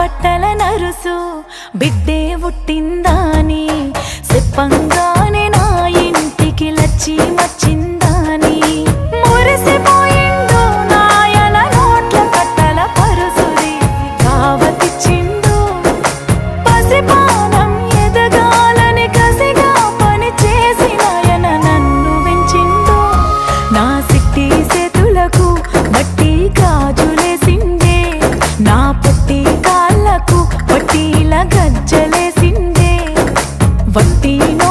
బట్టల నరుసు బిడ్డే పుట్టిందాని చెప్పంగానే నా ఇంటికి లచ్చి మచ్చిందాని మురిసిపోయిండు నాయన నోట్ల కట్టల పరుసుది కావతిచ్చిండు పసిపానం ఎదగాలని కసిగా పని చేసి నాయన నన్ను పెంచిండు నా సిట్టి చేతులకు మట్టి గాజులేసిండే నా పొట్టి కాళ్ళకు పట్టీల గజ్జలేసిండే వట్టినో